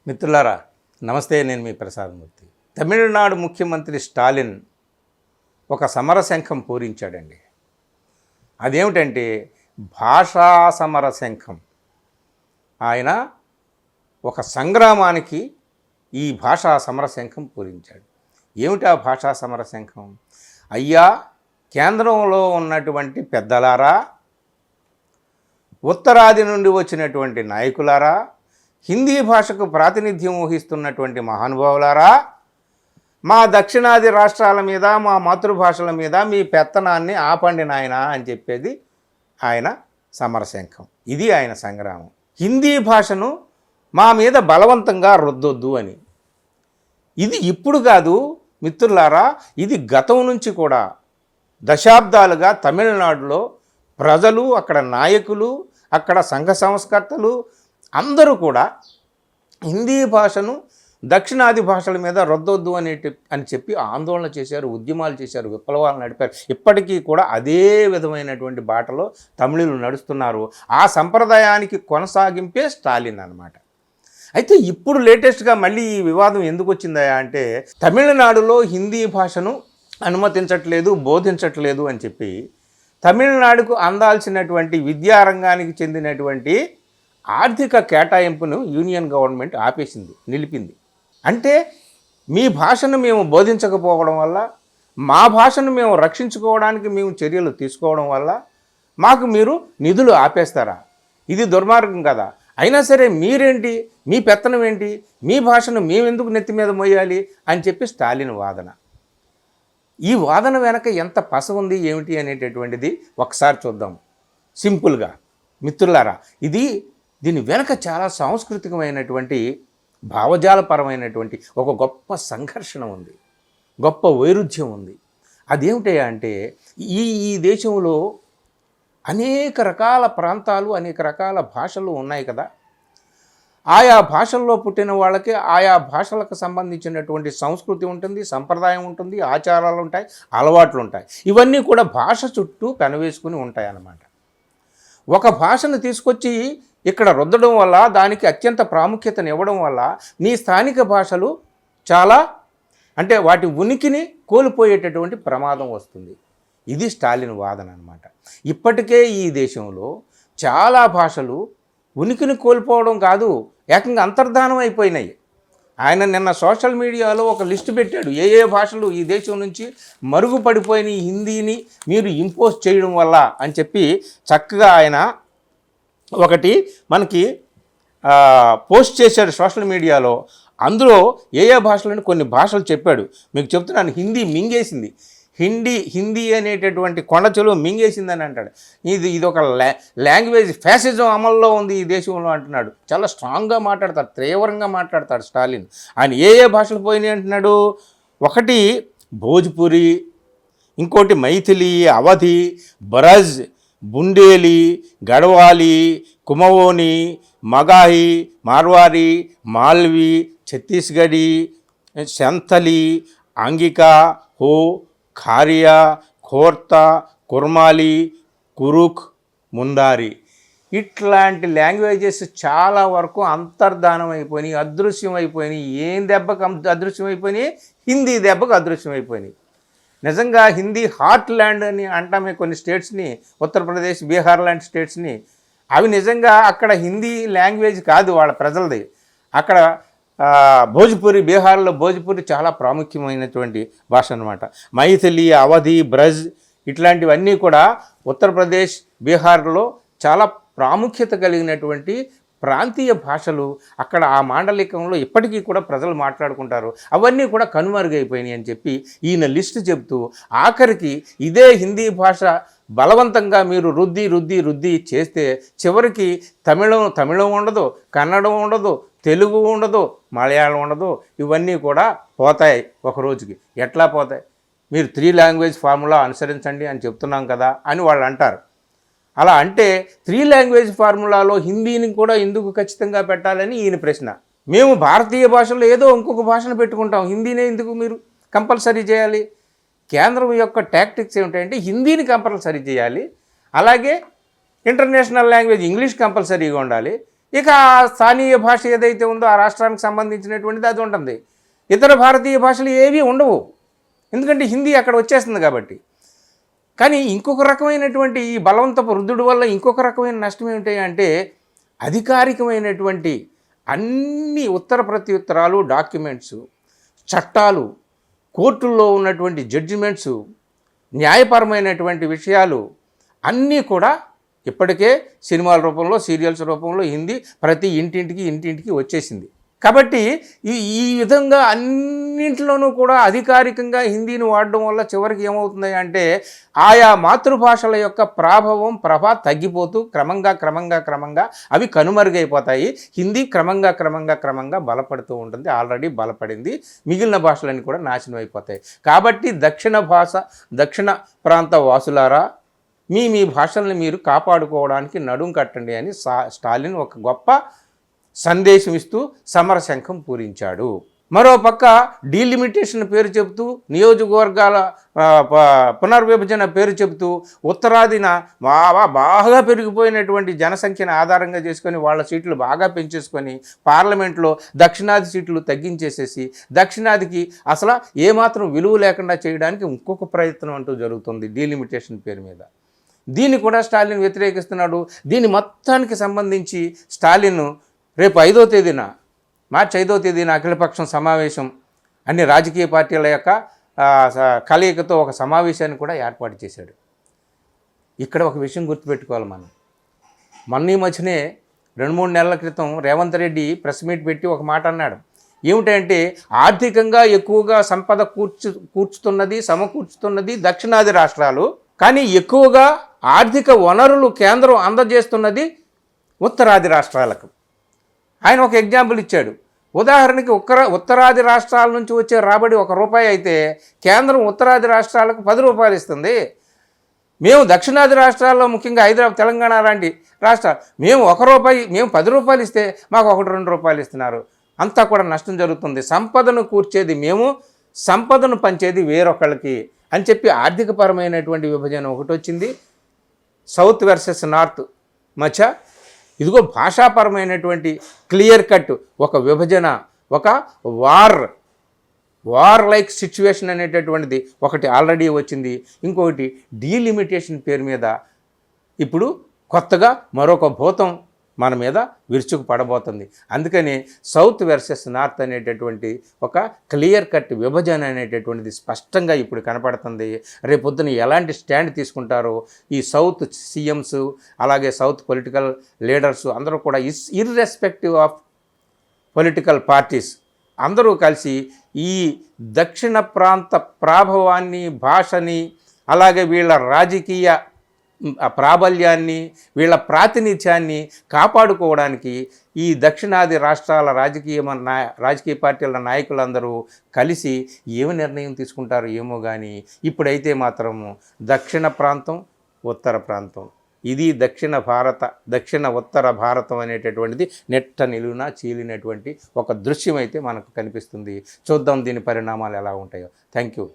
మిత్రులారా నమస్తే. నేను మీ ప్రసాదమూర్తి. తమిళనాడు ముఖ్యమంత్రి స్టాలిన్ ఒక సమరశంఖం పూరించాడండి. అదేమిటంటే భాషా సమరశంఖం. ఆయన ఒక సంగ్రామానికి ఈ భాషా సమరశంఖం పూరించాడు. ఏమిటి ఆ భాషా సమరశంఖం? అయ్యా, కేంద్రంలో ఉన్నటువంటి పెద్దలారా, ఉత్తరాది నుండి వచ్చినటువంటి నాయకులారా, హిందీ భాషకు ప్రాతినిధ్యం వహిస్తున్నటువంటి మహానుభావులారా, మా దక్షిణాది రాష్ట్రాల మీద, మా మాతృభాషల మీద మీ పెత్తనాన్ని ఆపండి నాయనా అని చెప్పేది ఆయన సమరశంఖం. ఇది ఆయన సంగ్రామం. హిందీ భాషను మా మీద బలవంతంగా రుద్దొద్దు అని. ఇది ఇప్పుడు కాదు మిత్రులారా, ఇది గతం నుంచి కూడా దశాబ్దాలుగా తమిళనాడులో ప్రజలు, అక్కడ నాయకులు, అక్కడ సంఘ సంస్కర్తలు అందరూ కూడా హిందీ భాషను దక్షిణాది భాషల మీద రద్దొద్దు అని చెప్పి ఆందోళన చేశారు, ఉద్యమాలు చేశారు, విప్లవాలు నడిపారు. ఇప్పటికీ కూడా అదే విధమైనటువంటి బాటలో తమిళులు నడుస్తున్నారు. ఆ సంప్రదాయానికి కొనసాగింపే స్టాలిన్ అన్నమాట. అయితే ఇప్పుడు లేటెస్ట్గా మళ్ళీ ఈ వివాదం ఎందుకు వచ్చిందా అంటే, తమిళనాడులో హిందీ భాషను అనుమతించట్లేదు, బోధించట్లేదు అని చెప్పి తమిళనాడుకు అందాల్సినటువంటి విద్యారంగానికి చెందినటువంటి ఆర్థిక కేటాయింపును యూనియన్ గవర్నమెంట్ ఆపేసింది, నిలిపింది. అంటే మీ భాషను మేము బోధించకపోవడం వల్ల, మా భాషను మేము రక్షించుకోవడానికి మేము చర్యలు తీసుకోవడం వల్ల మాకు మీరు నిధులు ఆపేస్తారా? ఇది దుర్మార్గం కదా. అయినా సరే మీరేంటి, మీ పెత్తనం ఏంటి, మీ భాషను మేమెందుకు నెత్తి మీద మోయాలి అని చెప్పి స్టాలిన్ వాదన. ఈ వాదన వెనక ఎంత పస ఉంది ఏమిటి అనేటటువంటిది ఒకసారి చూద్దాం సింపుల్గా. మిత్రులారా, దీని వెనక చాలా సాంస్కృతికమైనటువంటి, భావజాలపరమైనటువంటి ఒక గొప్ప సంఘర్షణ ఉంది, గొప్ప వైరుధ్యం ఉంది. అదేమిటయ్యా అంటే, ఈ దేశంలో అనేక రకాల ప్రాంతాలు, అనేక రకాల భాషలు ఉన్నాయి కదా. ఆయా భాషల్లో పుట్టిన వాళ్ళకి ఆయా భాషలకు సంబంధించినటువంటి సంస్కృతి ఉంటుంది, సంప్రదాయం ఉంటుంది, ఆచారాలు ఉంటాయి, అలవాట్లు ఉంటాయి. ఇవన్నీ కూడా భాష చుట్టూ పెనవేసుకుని ఉంటాయి అన్నమాట. ఒక భాషను తీసుకొచ్చి ఇక్కడ రుద్దడం వల్ల, దానికి అత్యంత ప్రాముఖ్యతను ఇవ్వడం వల్ల నీ స్థానిక భాషలు చాలా, అంటే వాటి ఉనికిని కోల్పోయేటటువంటి ప్రమాదం వస్తుంది. ఇది స్టాలిన్ వాదన అన్నమాట. ఇప్పటికే ఈ దేశంలో చాలా భాషలు ఉనికిని కోల్పోవడం కాదు, ఏకంగా అంతర్ధానం అయిపోయినాయి. ఆయన నిన్న సోషల్ మీడియాలో ఒక లిస్టు పెట్టాడు, ఏ భాషలు ఈ దేశం నుంచి మరుగుపడిపోయిన హిందీని మీరు ఇంపోజ్ చేయడం వల్ల అని చెప్పి చక్కగా ఆయన ఒకటి మనకి పోస్ట్ చేశాడు సోషల్ మీడియాలో. అందులో ఏ భాషలని కొన్ని భాషలు చెప్పాడు. మీకు చెప్తున్నాను, హిందీ మింగేసింది, హిందీ అనేటటువంటి కొండచెలు మింగేసిందని అంటాడు. ఇది ఒక లాంగ్వేజ్ ఫ్యాసిజం అమల్లో ఉంది ఈ దేశంలో అంటున్నాడు. చాలా స్ట్రాంగ్గా మాట్లాడతాడు, తీవ్రంగా మాట్లాడతాడు స్టాలిన్. ఆయన ఏ భాషలు పోయినాయి అంటున్నాడు. ఒకటి భోజ్పురి, ఇంకోటి మైథిలి, అవధి, బ్రజ్, బుండేలి, గఢవాలి, కుమవోని, మగాహి, మార్వారి, మాల్వి, ఛత్తీస్గఢీ, సంతలి, ఆంగికా, హో, ఖారియా, ఖోర్తా, కుర్మాలి, కురుక్, ముందారి. ఇట్లాంటి లాంగ్వేజెస్ చాలా వరకు అంతర్ధానం అయిపోయినాయి, అదృశ్యం అయిపోయినాయి. ఏం దెబ్బకు అదృశ్యం అయిపోయినాయి? హిందీ దెబ్బకు అదృశ్యం అయిపోయినాయి. నిజంగా హిందీ హార్ట్ ల్యాండ్ అని అంటామే కొన్ని స్టేట్స్ని, ఉత్తరప్రదేశ్, బీహార్ లాంటి స్టేట్స్ని. అవి నిజంగా అక్కడ హిందీ లాంగ్వేజ్ కాదు వాళ్ళ ప్రజలది. అక్కడ భోజ్పురి, బీహార్లో భోజ్పురి చాలా ప్రాముఖ్యమైనటువంటి భాష అనమాట. మైథిలి, అవధి, బ్రజ్ ఇట్లాంటివన్నీ కూడా ఉత్తరప్రదేశ్, బీహార్లో చాలా ప్రాముఖ్యత కలిగినటువంటి ప్రాంతీయ భాషలు. అక్కడ ఆ మాండలికంలో ఇప్పటికీ కూడా ప్రజలు మాట్లాడుకుంటారు. అవన్నీ కూడా కనుమరుగైపోయినాయి అని చెప్పి ఈయన లిస్టు చెబుతూ, ఆఖరికి ఇదే హిందీ భాష బలవంతంగా మీరు రుద్ది చేస్తే చివరికి తమిళం ఉండదు, కన్నడం ఉండదు, తెలుగు ఉండదు, మలయాళం ఉండదు. ఇవన్నీ కూడా పోతాయి ఒక రోజుకి. ఎట్లా పోతాయి? మీరు 3 లాంగ్వేజ్ ఫార్ములా అనుసరించండి అని చెప్తున్నాం కదా అని వాళ్ళు అంటారు. అలా అంటే 3 లాంగ్వేజ్ ఫార్ములాలో హిందీని కూడా ఎందుకు ఖచ్చితంగా పెట్టాలని ఈయన ప్రశ్న. మేము భారతీయ భాషలో ఏదో ఇంకొక భాషను పెట్టుకుంటాం, హిందీనే ఎందుకు మీరు కంపల్సరీ చేయాలి? కేంద్రం యొక్క టాక్టిక్స్ ఏమిటంటే హిందీని కంపల్సరీ చేయాలి, అలాగే ఇంటర్నేషనల్ లాంగ్వేజ్ ఇంగ్లీష్ కంపల్సరీగా ఉండాలి, ఇక స్థానీయ భాష ఏదైతే ఉందో ఆ రాష్ట్రానికి సంబంధించినటువంటిది అది ఉంటుంది. ఇతర భారతీయ భాషలు ఏవీ ఉండవు, ఎందుకంటే హిందీ అక్కడ వచ్చేస్తుంది కాబట్టి. కానీ ఇంకొక రకమైనటువంటి ఈ బలవంతపు వృద్ధుడి వల్ల ఇంకొక రకమైన నష్టం ఏమిటి అంటే, అధికారికమైనటువంటి అన్ని ఉత్తర ప్రత్యుత్తరాలు, డాక్యుమెంట్స్, చట్టాలు, కోర్టుల్లో ఉన్నటువంటి జడ్జిమెంట్సు, న్యాయపరమైనటువంటి విషయాలు అన్నీ కూడా ఇప్పటికే సినిమాల రూపంలో, సీరియల్స్ రూపంలో హిందీ ప్రతి ఇంటింటికి వచ్చేసింది. కాబట్టి ఈ విధంగా అన్నింటిలోనూ కూడా అధికారికంగా హిందీని వాడడం వల్ల చివరికి ఏమవుతుంది అంటే, ఆయా మాతృభాషల యొక్క ప్రభ తగ్గిపోతూ క్రమంగా అవి కనుమరుగైపోతాయి. హిందీ క్రమంగా బలపడుతూ ఉంటుంది. ఆల్రెడీ బలపడింది. మిగిలిన భాషలన్నీ కూడా నాశనం అయిపోతాయి. కాబట్టి దక్షిణ ప్రాంత వాసులారా, మీ భాషల్ని మీరు కాపాడుకోవడానికి నడుం కట్టండి అని స్టాలిన్ ఒక గొప్ప సందేశం ఇస్తూ సమరశంఖం పూరించాడు. మరోపక్క డీలిమిటేషన్ పేరు చెబుతూ, నియోజకవర్గాల పునర్విభజన పేరు చెబుతూ, ఉత్తరాదిన బాగా పెరిగిపోయినటువంటి జనసంఖ్యను ఆధారంగా చేసుకొని వాళ్ళ సీట్లు బాగా పెంచేసుకొని పార్లమెంట్లో దక్షిణాది సీట్లు తగ్గించేసేసి దక్షిణాదికి అసలు ఏమాత్రం విలువ లేకుండా చేయడానికి ఇంకొక ప్రయత్నం అంటూ జరుగుతుంది డీలిమిటేషన్ పేరు మీద. దీన్ని కూడా స్టాలిన్ వ్యతిరేకిస్తున్నాడు. దీని మొత్తానికి సంబంధించి స్టాలిన్ రేపు మార్చి 5వ తేదీన అఖిలపక్షం సమావేశం, అన్ని రాజకీయ పార్టీల యొక్క కలయికతో ఒక సమావేశాన్ని కూడా ఏర్పాటు చేశాడు. ఇక్కడ ఒక విషయం గుర్తుపెట్టుకోవాలి మనం. మొన్న ఈ మధ్యనే 2-3 నెలల క్రితం రేవంత్ రెడ్డి ప్రెస్ మీట్ పెట్టి ఒక మాట అన్నాడు. ఏమిటంటే, ఆర్థికంగా ఎక్కువగా సంపద సమకూర్చుతున్నది దక్షిణాది రాష్ట్రాలు, కానీ ఎక్కువగా ఆర్థిక వనరులు కేంద్రం అందజేస్తున్నది ఉత్తరాది రాష్ట్రాలకు. ఆయన ఒక ఎగ్జాంపుల్ ఇచ్చాడు. ఉదాహరణకి ఉత్తరాది రాష్ట్రాల నుంచి వచ్చే రాబడి ₹1 అయితే కేంద్రం ఉత్తరాది రాష్ట్రాలకు ₹10 ఇస్తుంది. మేము దక్షిణాది రాష్ట్రాల్లో ముఖ్యంగా హైదరాబాద్, తెలంగాణ లాంటి రాష్ట్రాలు మేము మేము ₹10 ఇస్తే మాకు ₹1-2 ఇస్తున్నారు. అంతా కూడా నష్టం జరుగుతుంది. సంపదను కూర్చేది మేము, సంపదను పంచేది వేరొకళ్ళకి అని చెప్పి ఆర్థికపరమైనటువంటి విభజన ఒకటి వచ్చింది. సౌత్ వర్సెస్ నార్త్ మధ్య ఇదిగో భాషాపరమైనటువంటి క్లియర్ కట్ ఒక విభజన, ఒక వార్ లైక్ సిచ్యువేషన్ అనేటటువంటిది ఒకటి ఆల్రెడీ వచ్చింది. ఇంకొకటి డీలిమిటేషన్ పేరు మీద ఇప్పుడు కొత్తగా మరొక భూతం మన మీద విరుచుకు పడబోతుంది. అందుకని సౌత్ వర్సెస్ నార్త్ అనేటటువంటి ఒక క్లియర్ కట్ విభజన అనేటటువంటిది స్పష్టంగా ఇప్పుడు కనపడుతుంది. రేపొద్దున ఎలాంటి స్టాండ్ తీసుకుంటారో ఈ సౌత్ సీఎంస్, అలాగే సౌత్ పొలిటికల్ లీడర్స్ అందరూ కూడా ఇర్రెస్పెక్టివ్ ఆఫ్ పొలిటికల్ పార్టీస్ అందరూ కలిసి ఈ దక్షిణ ప్రాంత ప్రాభవాన్ని, భాషని, అలాగే వీళ్ళ రాజకీయ ప్రాబల్యాన్ని, వీళ్ళ ప్రాతినిధ్యాన్ని కాపాడుకోవడానికి ఈ దక్షిణాది రాష్ట్రాల రాజకీయ పార్టీల నాయకులందరూ కలిసి ఏమి నిర్ణయం తీసుకుంటారో ఏమో కానీ ఇప్పుడైతే మాత్రము దక్షిణ ప్రాంతం, ఉత్తర ప్రాంతం, ఇది దక్షిణ ఉత్తర భారతం అనేటటువంటిది నెట్ట నిలువున చీలినటువంటి ఒక దృశ్యం అయితే మనకు కనిపిస్తుంది. చూద్దాం దీని పరిణామాలు ఎలా ఉంటాయో. Thank you.